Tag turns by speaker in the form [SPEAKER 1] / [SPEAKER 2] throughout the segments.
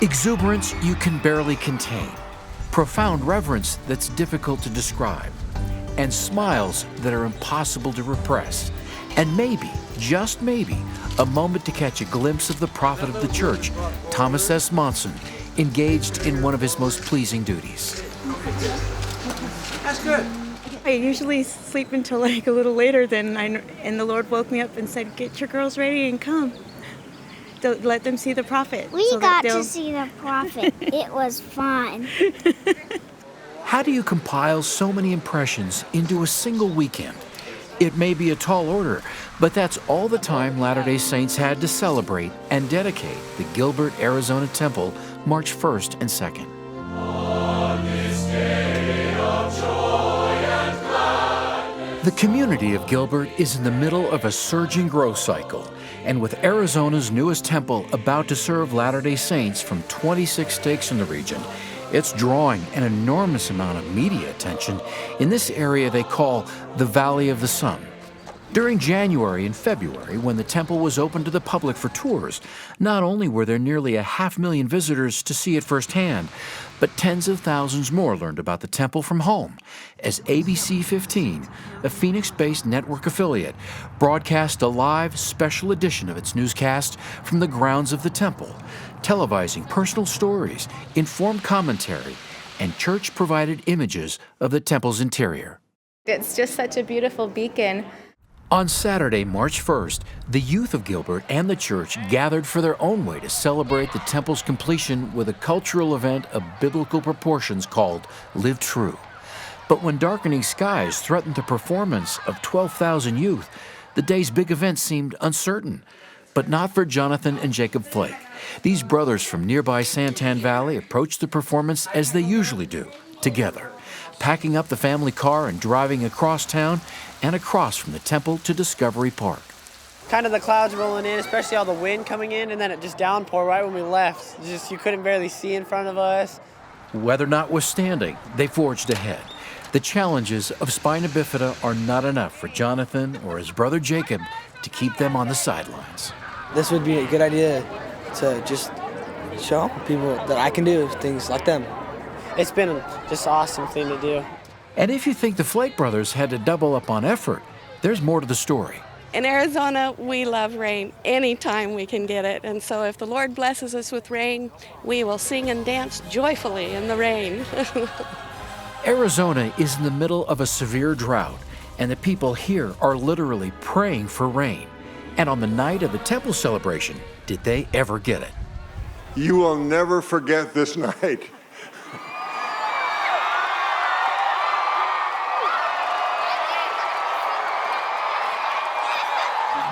[SPEAKER 1] Exuberance you can barely contain, profound reverence that's difficult to describe, and smiles that are impossible to repress, and maybe, just maybe, a moment to catch a glimpse of the prophet of the church, Thomas S. Monson, engaged in one of his most pleasing duties.
[SPEAKER 2] That's good.
[SPEAKER 3] I usually sleep until like a little later and the Lord woke me up and said, "Get your girls ready and come. Let them see the prophet."
[SPEAKER 4] We got to see the prophet. It was fun.
[SPEAKER 1] How do you compile so many impressions into a single weekend? It may be a tall order, but that's all the time Latter-day Saints had to celebrate and dedicate the Gilbert, Arizona Temple March 1st and 2nd. The community of Gilbert is in the middle of a surging growth cycle, and with Arizona's newest temple about to serve Latter-day Saints from 26 states in the region, it's drawing an enormous amount of media attention in this area they call the Valley of the Sun. During January and February, when the temple was open to the public for tours, not only were there nearly 500,000 visitors to see it firsthand, but tens of thousands more learned about the temple from home, as ABC 15, a Phoenix-based network affiliate, broadcast a live special edition of its newscast from the grounds of the temple, televising personal stories, informed commentary, and church-provided images of the temple's interior.
[SPEAKER 5] It's just such a beautiful beacon.
[SPEAKER 1] On Saturday, March 1st, the youth of Gilbert and the church gathered for their own way to celebrate the temple's completion with a cultural event of biblical proportions called Live True. But when darkening skies threatened the performance of 12,000 youth, the day's big event seemed uncertain. But not for Jonathan and Jacob Flake. These brothers from nearby Santan Valley approached the performance as they usually do, together, packing up the family car and driving across town and across from the temple to Discovery Park.
[SPEAKER 2] Kind of the clouds rolling in, especially all the wind coming in, and then it just downpour right when we left. You couldn't barely see in front of us.
[SPEAKER 1] Weather notwithstanding, they forged ahead. The challenges of spina bifida are not enough for Jonathan or his brother Jacob to keep them on the sidelines.
[SPEAKER 6] This would be a good idea to just show people that I can do things like them.
[SPEAKER 2] It's been just an awesome thing to do.
[SPEAKER 1] And if you think the Flake brothers had to double up on effort, there's more to the story.
[SPEAKER 7] In Arizona, we love rain anytime we can get it. And so if the Lord blesses us with rain, we will sing and dance joyfully in the rain.
[SPEAKER 1] Arizona is in the middle of a severe drought, and the people here are literally praying for rain. And on the night of the temple celebration, did they ever get it?
[SPEAKER 8] You will never forget this night.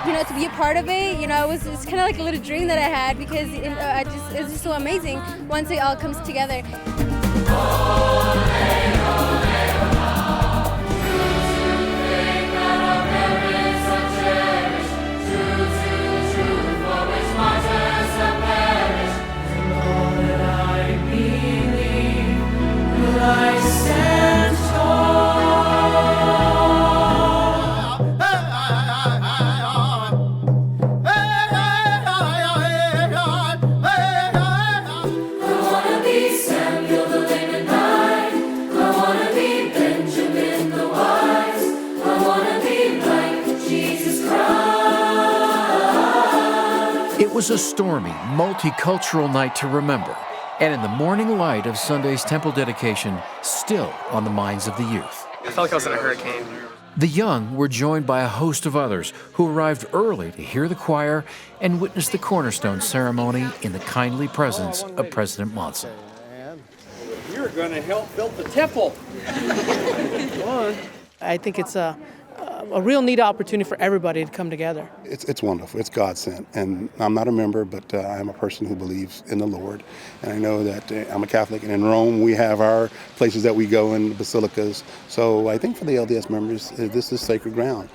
[SPEAKER 9] You know, to be a part of it, you know, it's kind of like a little dream that I had because it's just so amazing once it all comes together.
[SPEAKER 1] It was a stormy, multicultural night to remember, and in the morning light of Sunday's temple dedication, still on the minds of the youth.
[SPEAKER 10] I felt like I was in a hurricane.
[SPEAKER 1] The young were joined by a host of others who arrived early to hear the choir and witness the cornerstone ceremony in the kindly presence of President Monson.
[SPEAKER 11] You're going to help build the temple.
[SPEAKER 2] I think it's a real neat opportunity for everybody to come together.
[SPEAKER 12] It's wonderful. It's God sent. And I'm not a member, but I'm a person who believes in the Lord. And I know that I'm a Catholic. And in Rome, we have our places that we go in, basilicas. So I think for the LDS members, this is sacred ground.